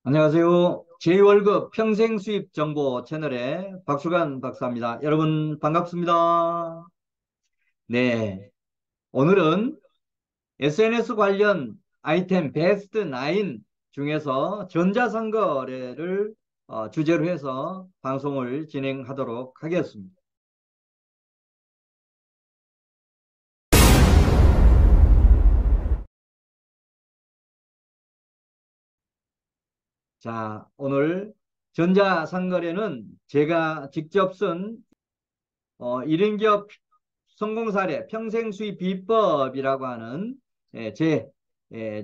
안녕하세요. 제2월급 평생 수입 정보 채널의 박수관 박사입니다. 여러분 반갑습니다. 네. 오늘은 SNS 관련 아이템 베스트 9 중에서 전자상거래를 주제로 해서 방송을 진행하도록 하겠습니다. 자, 오늘 전자상거래는 제가 직접 쓴 1인기업 성공 사례 평생 수입 비법이라고 하는 제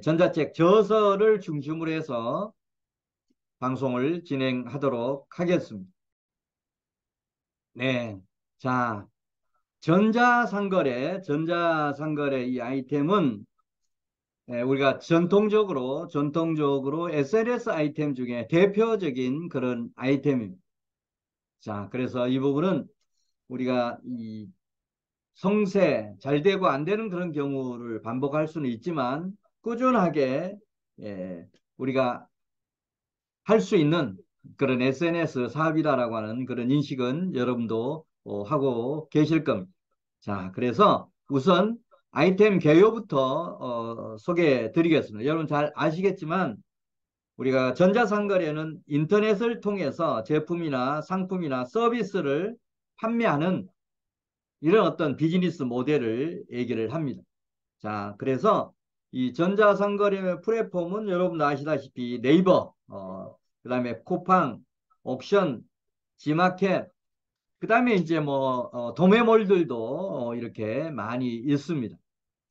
전자책 저서를 중심으로 해서 방송을 진행하도록 하겠습니다. 네. 자, 전자상거래 이 아이템은 우리가 전통적으로 SNS 아이템 중에 대표적인 그런 아이템입니다. 자, 그래서 이 부분은 우리가 이 성세 잘 되고 안 되는 그런 경우를 반복할 수는 있지만 꾸준하게 우리가 할 수 있는 그런 SNS 사업이다라고 하는 그런 인식은 여러분도 하고 계실 겁니다. 자, 그래서 우선 아이템 개요부터 소개해 드리겠습니다. 여러분 잘 아시겠지만 우리가 전자상거래는 인터넷을 통해서 제품이나 상품이나 서비스를 판매하는 이런 어떤 비즈니스 모델을 얘기를 합니다. 자, 그래서 이 전자상거래 플랫폼은 여러분 아시다시피 네이버, 그다음에 쿠팡, 옥션, 지마켓, 그다음에 이제 뭐 도매몰들도 이렇게 많이 있습니다.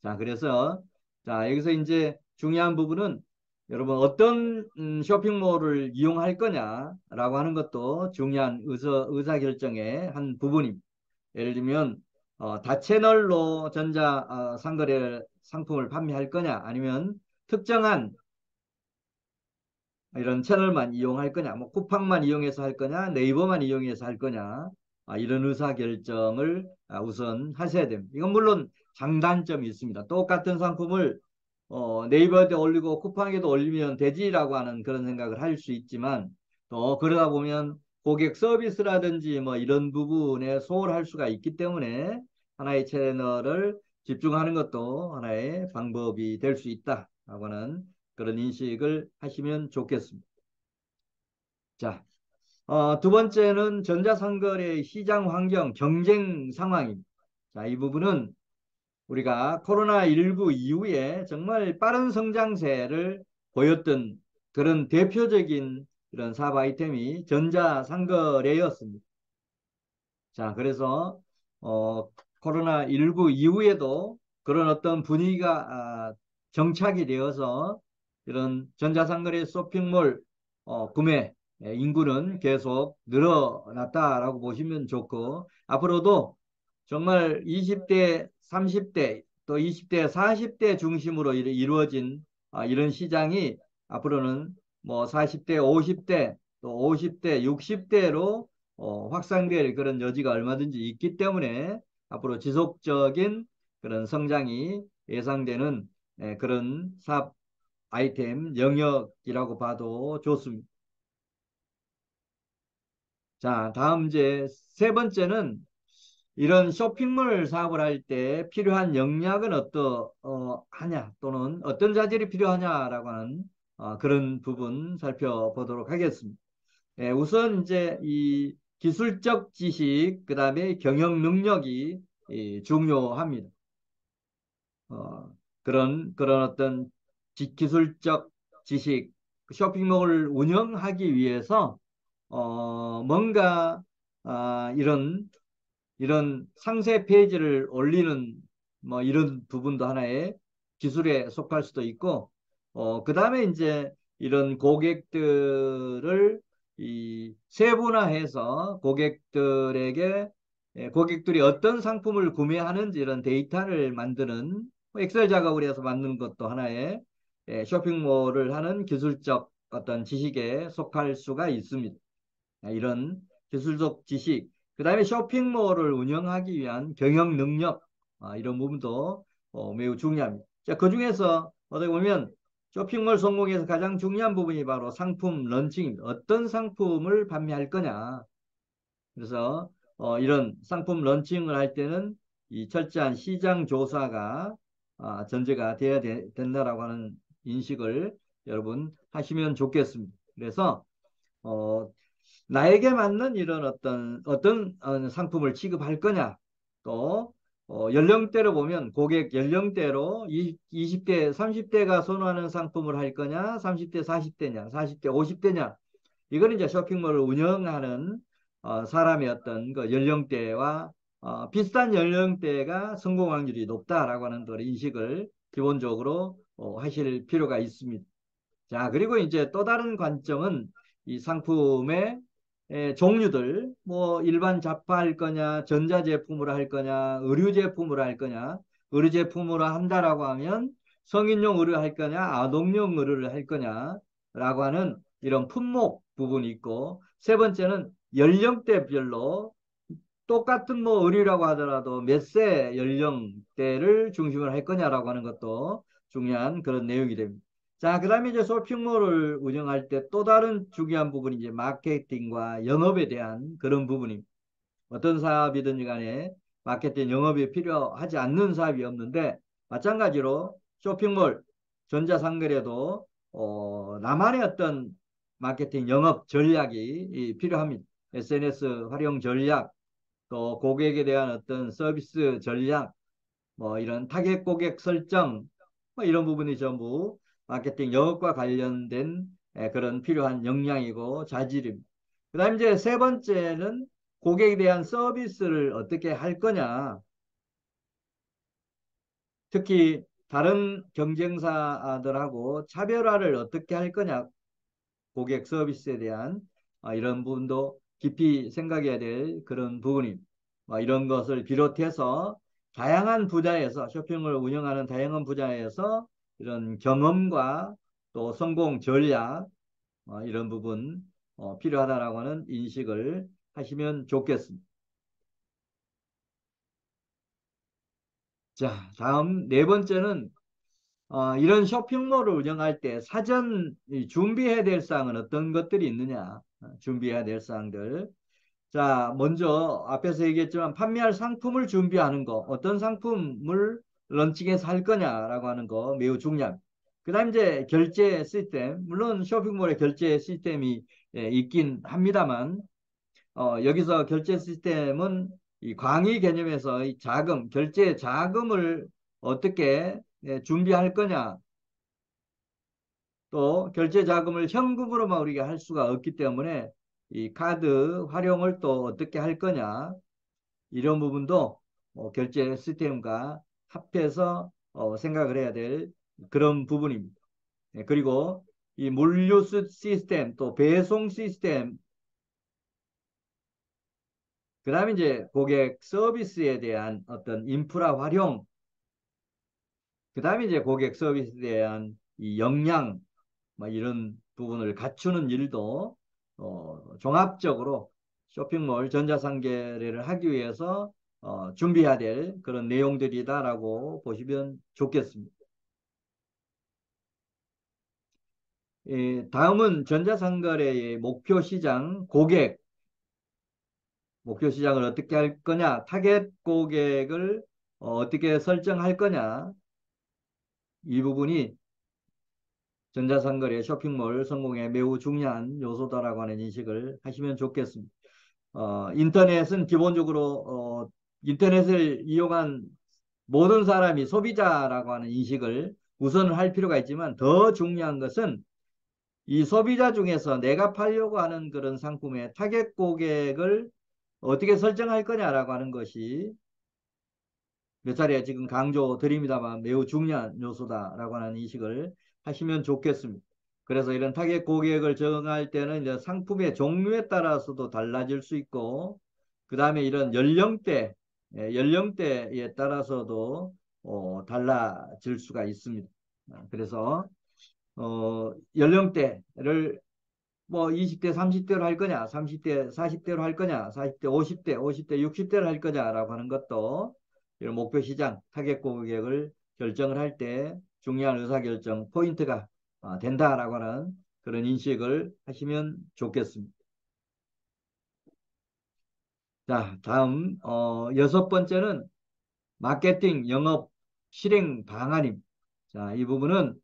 자, 그래서 자, 여기서 이제 중요한 부분은 여러분 어떤 쇼핑몰을 이용할 거냐라고 하는 것도 중요한 의사결정의 한 부분입니다. 예를 들면 다채널로 전자 상거래 상품을 판매할 거냐 아니면 특정한 이런 채널만 이용할 거냐 뭐 쿠팡만 이용해서 할 거냐 네이버만 이용해서 할 거냐 이런 의사결정을 우선 하셔야 됩니다. 이건 물론 장단점이 있습니다. 똑같은 상품을 네이버에도 올리고 쿠팡에도 올리면 되지라고 하는 그런 생각을 할 수 있지만 또 그러다 보면 고객 서비스라든지 뭐 이런 부분에 소홀할 수가 있기 때문에 하나의 채널을 집중하는 것도 하나의 방법이 될 수 있다라고 하는 그런 인식을 하시면 좋겠습니다. 자, 두 번째는 전자상거래 시장 환경 경쟁 상황입니다. 자, 이 부분은 우리가 코로나19 이후에 정말 빠른 성장세를 보였던 그런 대표적인 이런 사업 아이템이 전자상거래였습니다. 자, 그래서 코로나19 이후에도 그런 어떤 분위기가 정착이 되어서 이런 전자상거래 쇼핑몰 구매 인구는 계속 늘어났다라고 보시면 좋고 앞으로도 정말 20대, 30대, 또 20대, 40대 중심으로 이루어진 이런 시장이 앞으로는 뭐 40대, 50대, 또 50대, 60대로 확산될 그런 여지가 얼마든지 있기 때문에 앞으로 지속적인 그런 성장이 예상되는 그런 사업 아이템 영역이라고 봐도 좋습니다. 자, 다음 이제 세 번째는 이런 쇼핑몰 사업을 할 때 필요한 역량은 하냐 또는 어떤 자질이 필요하냐라고 하는 그런 부분 살펴보도록 하겠습니다. 우선 이제 이 기술적 지식 그다음에 경영 능력이 중요합니다. 그런 어떤 기술적 지식 쇼핑몰을 운영하기 위해서 뭔가 이런 상세 페이지를 올리는 뭐 이런 부분도 하나의 기술에 속할 수도 있고, 그다음에 이제 이런 고객들을 이 세분화해서 고객들이 어떤 상품을 구매하는지 이런 데이터를 만드는 뭐 엑셀 작업을 해서 만드는 것도 하나의 쇼핑몰을 하는 기술적 어떤 지식에 속할 수가 있습니다. 이런 기술적 지식, 그 다음에 쇼핑몰을 운영하기 위한 경영 능력, 이런 부분도 매우 중요합니다. 자, 그 중에서 어떻게 보면 쇼핑몰 성공에서 가장 중요한 부분이 바로 상품 런칭입니다. 어떤 상품을 판매할 거냐. 그래서 이런 상품 런칭을 할 때는 이 철저한 시장 조사가 전제가 돼야 된다라고 하는 인식을 여러분 하시면 좋겠습니다. 그래서 어, 나에게 맞는 이런 어떤 상품을 취급할 거냐. 또 연령대로 보면 고객 연령대로 20대, 30대가 선호하는 상품을 할 거냐, 30대, 40대냐, 40대, 50대냐. 이거는 이제 쇼핑몰을 운영하는 사람의 어떤 그 연령대와 비슷한 연령대가 성공 확률이 높다라고 하는 그런 인식을 기본적으로 하실 필요가 있습니다. 자, 그리고 이제 또 다른 관점은 이 상품의 종류들, 뭐 일반 잡화할 거냐, 전자제품으로 할 거냐, 의류제품으로 할 거냐, 의류제품으로 한다라고 하면 성인용 의류 할 거냐, 아동용 의류를 할 거냐라고 하는 이런 품목 부분이 있고, 세 번째는 연령대별로 똑같은 뭐 의류라고 하더라도 몇 세 연령대를 중심으로 할 거냐라고 하는 것도 중요한 그런 내용이 됩니다. 자, 그 다음에 이제 쇼핑몰을 운영할 때 또 다른 중요한 부분이 이제 마케팅과 영업에 대한 그런 부분입니다. 어떤 사업이든지 간에 마케팅, 영업이 필요하지 않는 사업이 없는데, 마찬가지로 쇼핑몰, 전자상거래도 나만의 어떤 마케팅, 영업 전략이 필요합니다. SNS 활용 전략, 또 고객에 대한 어떤 서비스 전략, 뭐 이런 타겟 고객 설정, 뭐 이런 부분이 전부 마케팅 영업과 관련된 그런 필요한 역량이고 자질입니다. 그 다음 이제 세 번째는 고객에 대한 서비스를 어떻게 할 거냐. 특히 다른 경쟁사들하고 차별화를 어떻게 할 거냐. 고객 서비스에 대한 이런 부분도 깊이 생각해야 될 그런 부분입니다. 이런 것을 비롯해서 다양한 분야에서 쇼핑을 운영하는 다양한 분야에서 이런 경험과 또 성공 전략 이런 부분 필요하다라고 하는 인식을 하시면 좋겠습니다. 자, 다음 네 번째는 이런 쇼핑몰을 운영할 때 사전 준비해야 될 사항은 어떤 것들이 있느냐. 준비해야 될 사항들. 자, 먼저 앞에서 얘기했지만 판매할 상품을 준비하는 거, 어떤 상품을 런칭해서 할 거냐라고 하는 거 매우 중요합니다. 그 다음 이제 결제 시스템, 물론 쇼핑몰에 결제 시스템이 있긴 합니다만, 여기서 결제 시스템은 이 광의 개념에서 이 자금, 결제 자금을 어떻게 준비할 거냐, 또 결제 자금을 현금으로만 우리가 할 수가 없기 때문에 이 카드 활용을 또 어떻게 할 거냐, 이런 부분도 결제 시스템과 합해서 생각을 해야 될 그런 부분입니다. 그리고 이 물류 시스템 또 배송 시스템, 그 다음에 이제 고객 서비스에 대한 어떤 인프라 활용, 그 다음에 이제 고객 서비스에 대한 이 역량, 뭐 이런 부분을 갖추는 일도 종합적으로 쇼핑몰 전자상거래를 하기 위해서 준비해야 될 그런 내용들이다라고 보시면 좋겠습니다. 다음은 전자상거래의 목표 시장, 고객, 목표 시장을 어떻게 할 거냐, 타겟 고객을 어떻게 설정할 거냐, 이 부분이 전자상거래 쇼핑몰 성공에 매우 중요한 요소다라고 하는 인식을 하시면 좋겠습니다. 인터넷은 기본적으로 인터넷을 이용한 모든 사람이 소비자라고 하는 인식을 우선 할 필요가 있지만, 더 중요한 것은 이 소비자 중에서 내가 팔려고 하는 그런 상품의 타겟 고객을 어떻게 설정할 거냐라고 하는 것이 몇 차례 지금 강조 드립니다만 매우 중요한 요소다라고 하는 인식을 하시면 좋겠습니다. 그래서 이런 타겟 고객을 정할 때는 이제 상품의 종류에 따라서도 달라질 수 있고, 그 다음에 이런 연령대에 따라서도 달라질 수가 있습니다. 그래서 연령대를 뭐 20대, 30대로 할 거냐, 30대, 40대로 할 거냐, 40대, 50대, 50대, 60대로 할 거냐라고 하는 것도 이런 목표 시장, 타겟 고객을 결정을 할 때 중요한 의사결정 포인트가 된다라고 하는 그런 인식을 하시면 좋겠습니다. 자, 다음 여섯 번째는 마케팅 영업 실행 방안입니다. 자, 이 부분은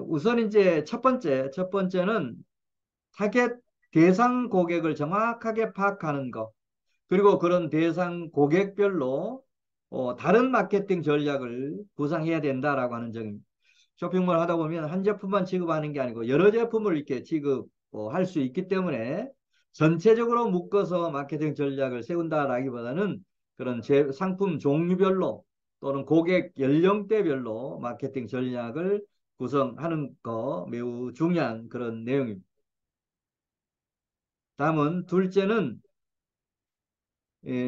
우선 이제 첫 번째는 타겟 대상 고객을 정확하게 파악하는 것. 그리고 그런 대상 고객별로 다른 마케팅 전략을 구상해야 된다라고 하는 점입니다. 쇼핑몰 하다 보면 한 제품만 취급하는 게 아니고 여러 제품을 이렇게 취급할 수 있기 때문에 전체적으로 묶어서 마케팅 전략을 세운다라기보다는 그런 상품 종류별로 또는 고객 연령대별로 마케팅 전략을 구성하는 거 매우 중요한 그런 내용입니다. 다음은 둘째는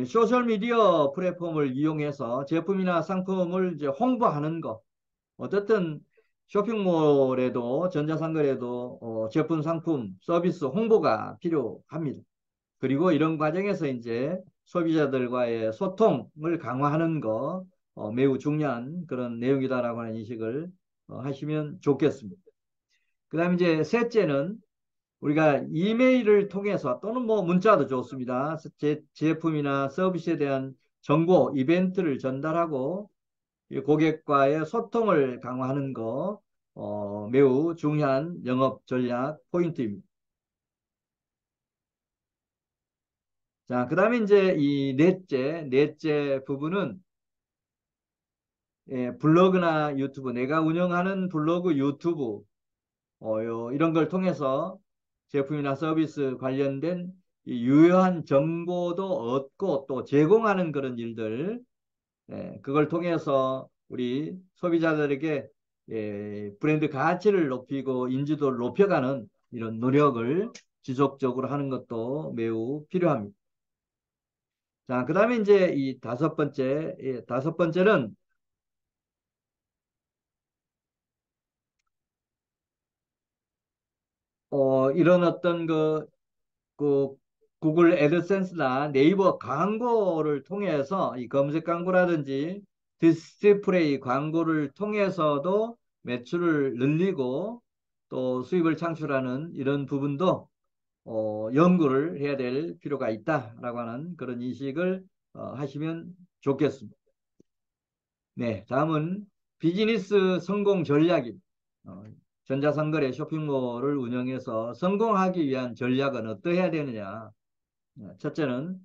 소셜미디어 플랫폼을 이용해서 제품이나 상품을 이제 홍보하는 거. 어쨌든 쇼핑몰에도 전자상거래도 제품, 상품, 서비스 홍보가 필요합니다. 그리고 이런 과정에서 이제 소비자들과의 소통을 강화하는 거 매우 중요한 그런 내용이다라고 하는 인식을 하시면 좋겠습니다. 그 다음에 이제 셋째는 우리가 이메일을 통해서 또는 뭐 문자도 좋습니다. 제품이나 서비스에 대한 정보, 이벤트를 전달하고 고객과의 소통을 강화하는 거 매우 중요한 영업 전략 포인트입니다. 자, 그다음에 이제 이 넷째 부분은 블로그나 유튜브, 내가 운영하는 블로그, 유튜브 이런 걸 통해서 제품이나 서비스 관련된 이 유효한 정보도 얻고 또 제공하는 그런 일들, 그걸 통해서 우리 소비자들에게 브랜드 가치를 높이고 인지도를 높여가는 이런 노력을 지속적으로 하는 것도 매우 필요합니다. 자, 그 다음에 이제 이 다섯 번째는 이런 어떤 그 구글 애드센스나 네이버 광고를 통해서 이 검색 광고라든지 디스플레이 광고를 통해서도 매출을 늘리고 또 수입을 창출하는 이런 부분도 연구를 해야 될 필요가 있다라고 하는 그런 인식을 하시면 좋겠습니다. 네, 다음은 비즈니스 성공 전략입니다. 어, 전자상거래 쇼핑몰을 운영해서 성공하기 위한 전략은 어떠해야 되느냐? 첫째는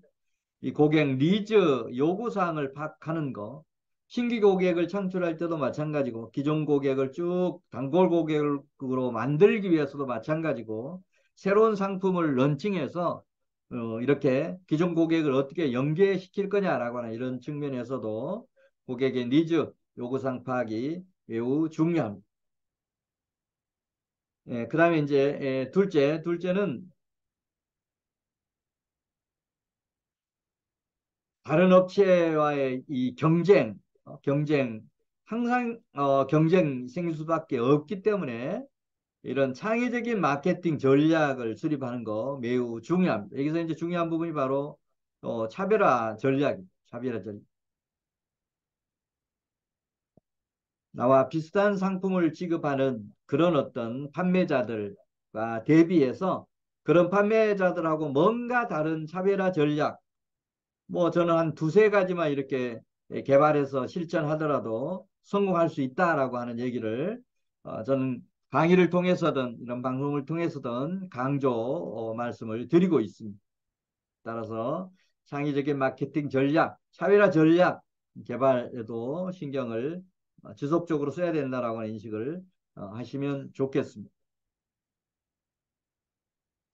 이 고객 니즈 요구사항을 파악하는 거. 신규 고객을 창출할 때도 마찬가지고 기존 고객을 쭉 단골 고객으로 만들기 위해서도 마찬가지고 새로운 상품을 런칭해서 이렇게 기존 고객을 어떻게 연계시킬 거냐라고 하는 이런 측면에서도 고객의 니즈 요구사항 파악이 매우 중요합니다. 그 다음에 이제 둘째는 다른 업체와의 이 경쟁, 항상 경쟁 생길 수밖에 없기 때문에 이런 창의적인 마케팅 전략을 수립하는 거 매우 중요합니다. 여기서 이제 중요한 부분이 바로 차별화 전략입니다. 차별화 전략. 나와 비슷한 상품을 취급하는 그런 어떤 판매자들과 대비해서 그런 판매자들하고 뭔가 다른 차별화 전략, 뭐 저는 한 두세 가지만 이렇게 개발해서 실천하더라도 성공할 수 있다라고 하는 얘기를 저는 강의를 통해서든 이런 방송을 통해서든 강조 말씀을 드리고 있습니다. 따라서 창의적인 마케팅 전략, 차별화 전략 개발에도 신경을 지속적으로 써야 된다라고 하는 인식을 하시면 좋겠습니다.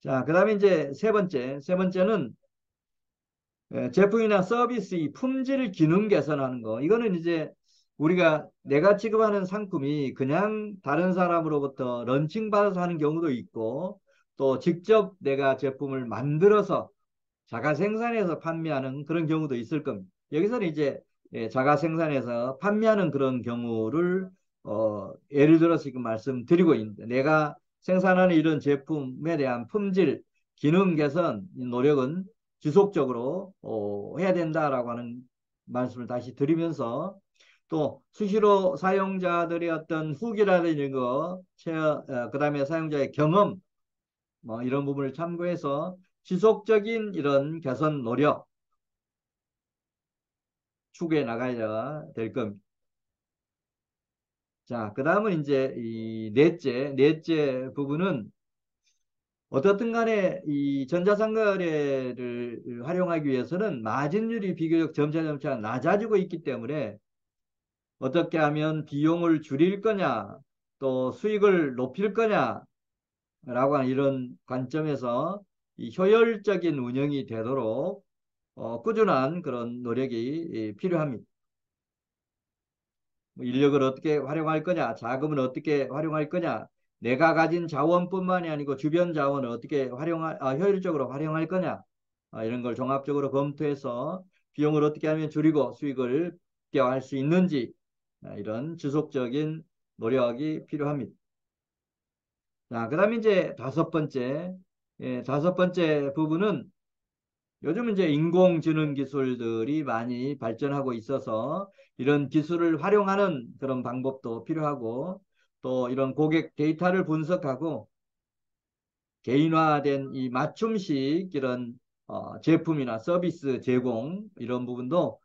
자, 그 다음에 이제 세 번째는 제품이나 서비스 의 품질 기능 개선하는 거. 이거는 이제 우리가 내가 취급하는 상품이 그냥 다른 사람으로부터 런칭 받아서 하는 경우도 있고 또 직접 내가 제품을 만들어서 자가 생산해서 판매하는 그런 경우도 있을 겁니다. 여기서는 이제 자가 생산해서 판매하는 그런 경우를 예를 들어서 지금 말씀드리고 있는데 내가 생산하는 이런 제품에 대한 품질, 기능 개선 노력은 지속적으로 해야 된다라고 하는 말씀을 다시 드리면서 또 수시로 사용자들의 어떤 후기라든지 이런 거, 그다음에 사용자의 경험, 뭐 이런 부분을 참고해서 지속적인 이런 개선 노력 추구해 나가야 될 겁니다. 자, 그 다음은 이제 이 넷째 부분은 어떻든 간에 이 전자상거래를 활용하기 위해서는 마진율이 비교적 점차 낮아지고 있기 때문에 어떻게 하면 비용을 줄일 거냐, 또 수익을 높일 거냐라고 하는 이런 관점에서 이 효율적인 운영이 되도록 꾸준한 그런 노력이 필요합니다. 뭐 인력을 어떻게 활용할 거냐, 자금을 어떻게 활용할 거냐, 내가 가진 자원뿐만이 아니고 주변 자원을 어떻게 효율적으로 활용할 거냐, 이런 걸 종합적으로 검토해서 비용을 어떻게 하면 줄이고 수익을 극대화할 수 있는지, 이런 지속적인 노력이 필요합니다. 자, 그다음에 이제 다섯 번째 부분은 요즘 이제 인공지능 기술들이 많이 발전하고 있어서 이런 기술을 활용하는 그런 방법도 필요하고, 또 이런 고객 데이터를 분석하고 개인화된 이 맞춤식 이런 제품이나 서비스 제공 이런 부분도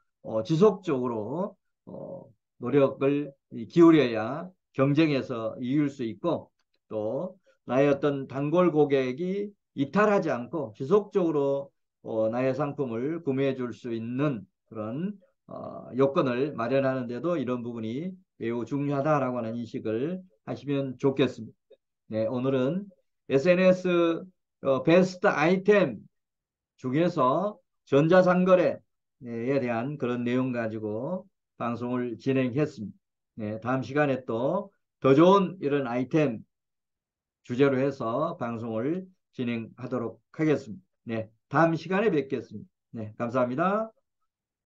지속적으로 어, 노력을 기울여야 경쟁에서 이길 수 있고, 또 나의 어떤 단골 고객이 이탈하지 않고 지속적으로 나의 상품을 구매해 줄 수 있는 그런 요건을 마련하는 데도 이런 부분이 매우 중요하다라고 하는 인식을 하시면 좋겠습니다. 네, 오늘은 SNS 베스트 아이템 중에서 전자상거래에 대한 그런 내용 가지고 방송을 진행했습니다. 네, 다음 시간에 또 더 좋은 이런 아이템 주제로 해서 방송을 진행하도록 하겠습니다. 네, 다음 시간에 뵙겠습니다. 네, 감사합니다.